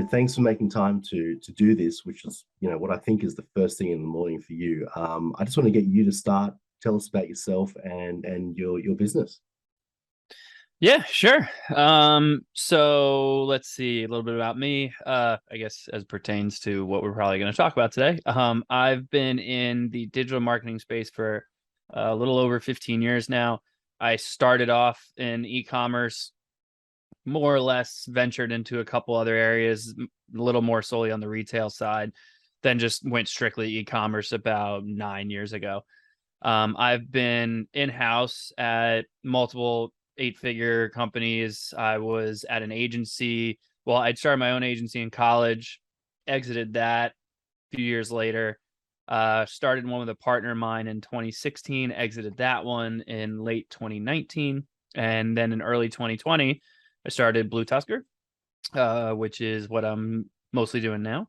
thanks for making time to do this, which is what I think is the first thing in the morning for you. I just want to get you to start. Tell us about yourself and your business. Yeah, sure. So let's see a little bit about me. I guess as pertains to what we're probably going to talk about today. I've been in the digital marketing space for a little over 15 years now. I started off in e-commerce, more or less ventured into a couple other areas, a little more solely on the retail side, then just went strictly e-commerce about 9 years ago. I've been in-house at multiple eight-figure companies. I was at an agency. Well, I'd started my own agency in college, exited that a few years later. Started one with a partner of mine in 2016, exited that one in late 2019. And then in early 2020, I started BlueTuskr, which is what I'm mostly doing now.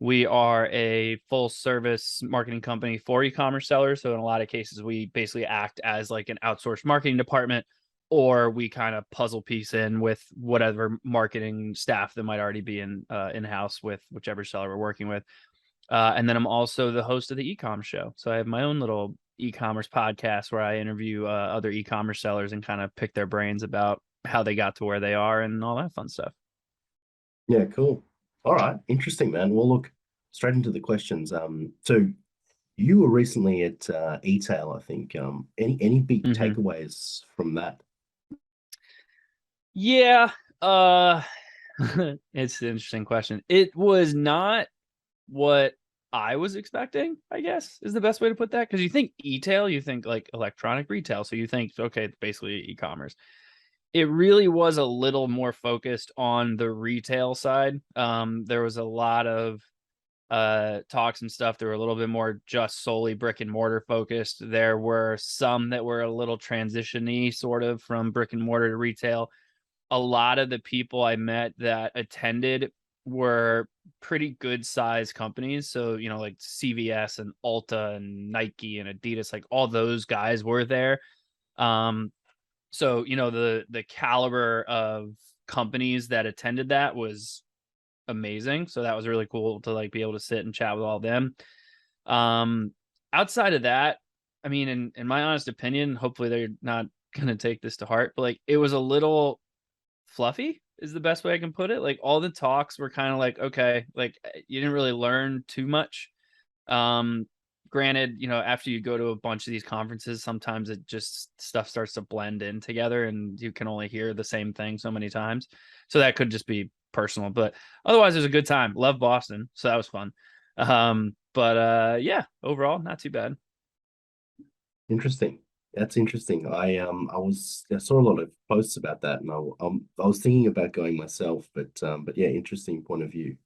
We are a full service marketing company for e-commerce sellers. So in a lot of cases, we basically act as like an outsourced marketing department, or we kind of puzzle piece in with whatever marketing staff that might already be in-house with whichever seller we're working with. And then I'm also the host of the e-commerce show. So I have my own little e-commerce podcast where I interview other e-commerce sellers and kind of pick their brains about how they got to where they are and all that fun stuff. Yeah, cool. All right, interesting, man. Well, look, straight into the questions. So you were recently at eTail, I think. Any big Mm-hmm. takeaways from that? Yeah, it's an interesting question. It was not what I was expecting, I guess, is the best way to put that. Because you think eTail, you think like electronic retail. So you think, okay, it's basically e-commerce. It really was a little more focused on the retail side. There was a lot of talks and stuff that were a little bit more just solely brick and mortar focused. There were some that were a little transition-y sort of from brick and mortar to retail. A lot of the people I met that attended were pretty good sized companies. So, like CVS and Ulta and Nike and Adidas, like all those guys were there. So, the caliber of companies that attended that was amazing. So that was really cool to like be able to sit and chat with all of them. Um, Outside of that, I mean, in my honest opinion, hopefully they're not gonna take this to heart, but like it was a little fluffy is the best way I can put it. Like all the talks were kind of like, okay, like you didn't really learn too much. Um, Granted, after you go to a bunch of these conferences, sometimes it just stuff starts to blend in together and you can only hear the same thing so many times. So that could just be personal, but otherwise it was a good time. Love Boston. So that was fun. But yeah, overall, not too bad. Interesting. That's interesting. I saw a lot of posts about that, and I was thinking about going myself, but yeah, interesting point of view.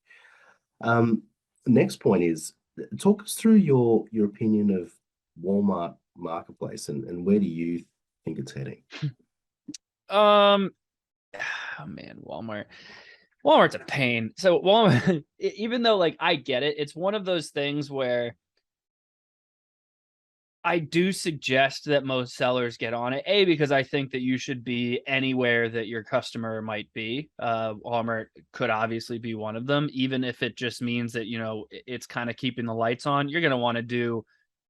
Um, Next point is talk us through your opinion of Walmart marketplace and where do you think it's heading? Um, oh man, Walmart. Walmart's a pain. So Walmart, even though like I get it, it's one of those things where I do suggest that most sellers get on it. A, because I think that you should be anywhere that your customer might be. Walmart could obviously be one of them, even if it just means that, it's kind of keeping the lights on. You're going to want to do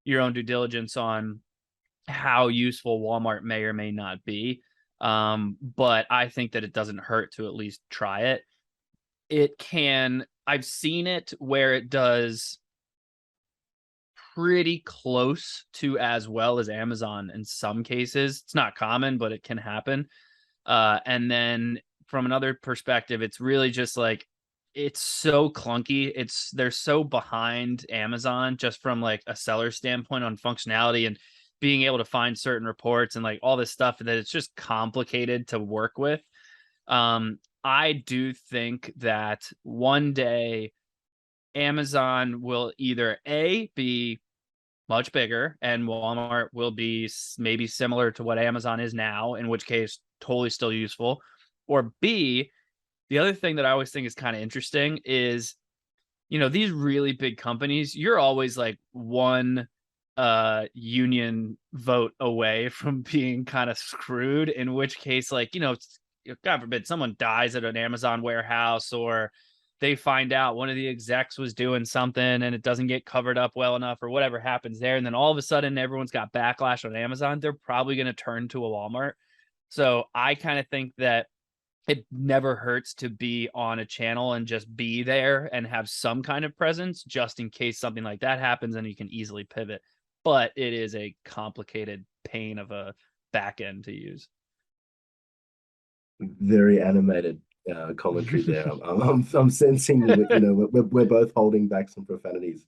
your own due diligence on how useful Walmart may or may not be. But I think that it doesn't hurt to at least try it. I've seen it where it does pretty close to as well as Amazon in some cases. It's not common, but it can happen. And then from another perspective, it's really just like it's so clunky. They're so behind Amazon just from like a seller standpoint on functionality and being able to find certain reports and like all this stuff that it's just complicated to work with. I do think that one day Amazon will either be much bigger and Walmart will be maybe similar to what Amazon is now, in which case totally still useful. Or B, the other thing that I always think is kind of interesting is, these really big companies, you're always like one union vote away from being kind of screwed, in which case, like, God forbid someone dies at an Amazon warehouse or they find out one of the execs was doing something and it doesn't get covered up well enough or whatever happens there, and then all of a sudden everyone's got backlash on Amazon, they're probably going to turn to a Walmart. So I kind of think that it never hurts to be on a channel and just be there and have some kind of presence just in case something like that happens and you can easily pivot. But it is a complicated pain of a back end to use. Very animated commentary there. I'm sensing, you know, we're both holding back some profanities.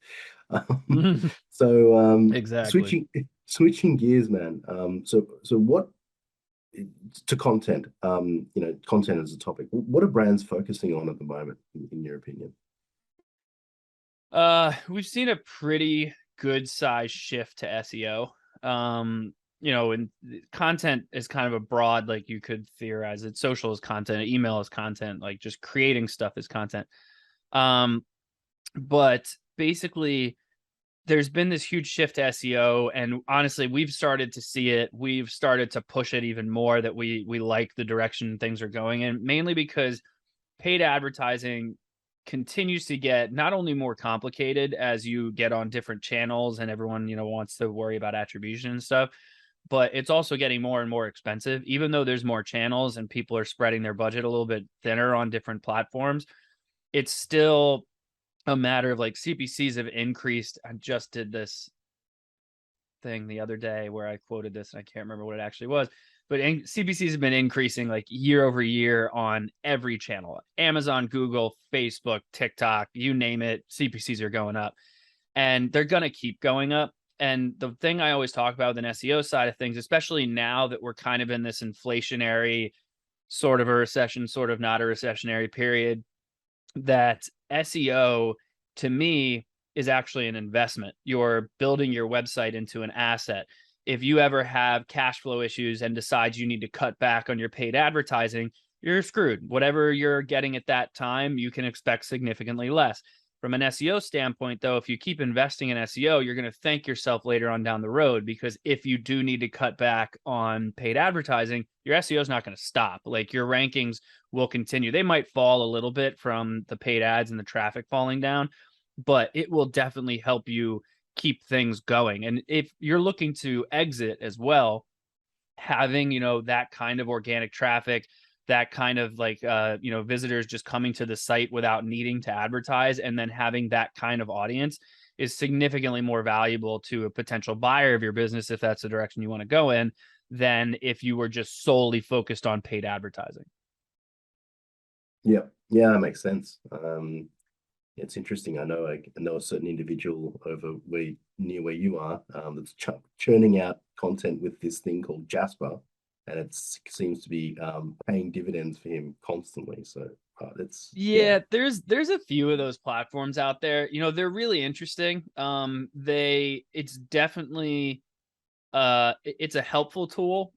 So Exactly. switching gears, man. So what to content? You know, content as a topic. What are brands focusing on at the moment, in your opinion? We've seen a pretty good size shift to SEO. You know, and content is kind of a broad, like you could theorize it. Social is content, email is content, like just creating stuff is content. Um, but basically there's been this huge shift to SEO, and honestly, we've started to see it. We've started to push it even more that we like the direction things are going in, mainly because paid advertising continues to get not only more complicated as you get on different channels and everyone, you know, wants to worry about attribution and stuff, but it's also getting more and more expensive. Even though there's more channels and people are spreading their budget a little bit thinner on different platforms, it's still a matter of like CPCs have increased. I just did this thing the other day where I quoted this and I can't remember what it actually was, but CPCs have been increasing like year over year on every channel. Amazon, Google, Facebook, TikTok, you name it, CPCs are going up and they're going to keep going up. And the thing I always talk about with an SEO side of things, especially now that we're kind of in this inflationary sort of a recession, sort of not a recessionary period, that SEO to me is actually an investment. You're building your website into an asset. If you ever have cash flow issues and decide you need to cut back on your paid advertising, you're screwed. Whatever you're getting at that time, you can expect significantly less. From an SEO standpoint, though, if you keep investing in SEO, you're going to thank yourself later on down the road, because if you do need to cut back on paid advertising, your SEO is not going to stop. Like your rankings will continue. They might fall a little bit from the paid ads and the traffic falling down, but it will definitely help you keep things going. And if you're looking to exit as well, having, you know, that kind of organic traffic, that kind of like you know, visitors just coming to the site without needing to advertise, and then having that kind of audience is significantly more valuable to a potential buyer of your business, if that's the direction you want to go in, than if you were just solely focused on paid advertising. Yeah, yeah, that makes sense. It's interesting. I know a certain individual over near where you are, that's churning out content with this thing called Jasper, and it seems to be paying dividends for him constantly. So it's yeah, Yeah, there's a few of those platforms out there. You know, they're really interesting. It's definitely it's a helpful tool.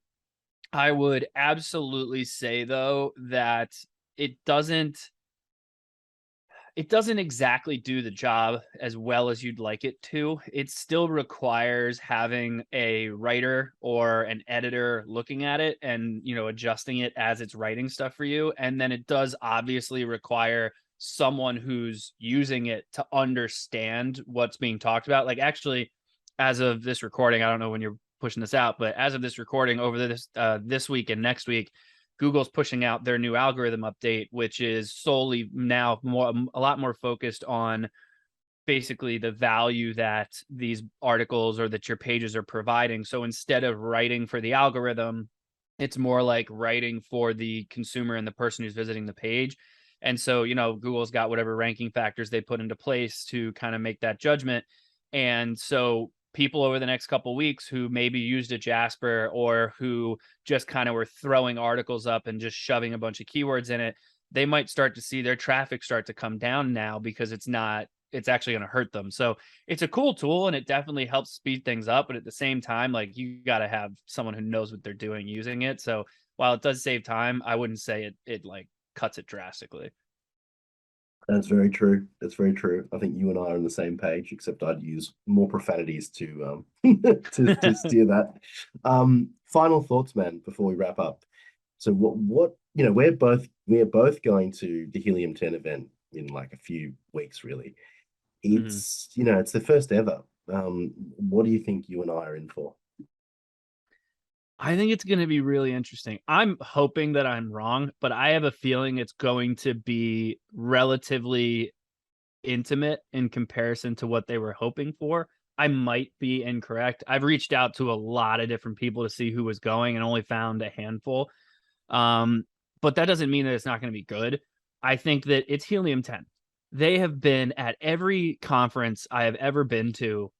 I would absolutely say though that it doesn't it doesn't exactly do the job as well as you'd like it to. It still requires having a writer or an editor looking at it and, you know, adjusting it as it's writing stuff for you. And then it does obviously require someone who's using it to understand what's being talked about. Like actually, as of this recording, I don't know when you're pushing this out, but as of this recording, over this week and next week, Google's pushing out their new algorithm update, which is solely now a lot more focused on basically the value that these articles or that your pages are providing. So instead of writing for the algorithm, it's more like writing for the consumer and the person who's visiting the page. And so, you know, Google's got whatever ranking factors they put into place to kind of make that judgment. And so people over the next couple of weeks who maybe used a Jasper or who just kind of were throwing articles up and just shoving a bunch of keywords in it, they might start to see their traffic start to come down now, because it's actually going to hurt them. So it's a cool tool and it definitely helps speed things up. But at the same time, like you got to have someone who knows what they're doing using it. So while it does save time, I wouldn't say it like cuts it drastically. that's very true. That's very true. I think you and I are on the same page, except I'd use more profanities to to steer that. Final thoughts, man, before we wrap up. So what you know, we're both going to the Helium 10 event in like a few weeks, really. Mhm. It's, you know, it's the first ever. What do you think you and I are in for? I think it's going to be really interesting. I'm hoping that I'm wrong, but I have a feeling it's going to be relatively intimate in comparison to what they were hoping for. I might be incorrect. I've reached out to a lot of different people to see who was going and only found a handful. Um, but that doesn't mean that it's not going to be good. I think that it's Helium 10. They have been at every conference I have ever been to,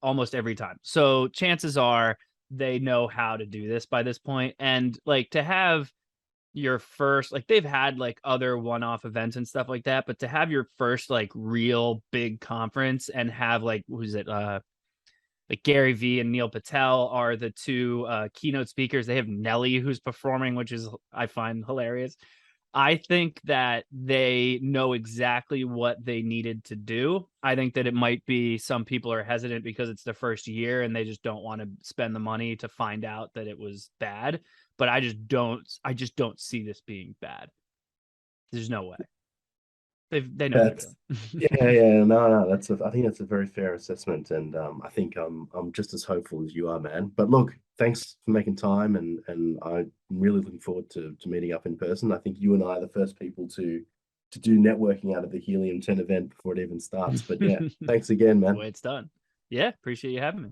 almost every time. So chances are they know how to do this by this point. And like to have your first, like they've had like other one-off events and stuff like that, but to have your first like real big conference and have like who's it like Gary Vee and Neil Patel are the two keynote speakers. They have Nelly who's performing, which is I find hilarious. I think that they know exactly what they needed to do. I think that it might be some people are hesitant because it's their first year and they just don't want to spend the money to find out that it was bad. But I just don't see this being bad. There's no way. They know what they're That's doing. yeah, yeah, no, that's I think that's a very fair assessment, and I think I'm just as hopeful as you are, man. But look, thanks for making time, and I'm really looking forward to meeting up in person. I think you and I are the first people to do networking out of the Helium 10 event before it even starts. But yeah, thanks again, The man. way it's done. Yeah, appreciate you having me.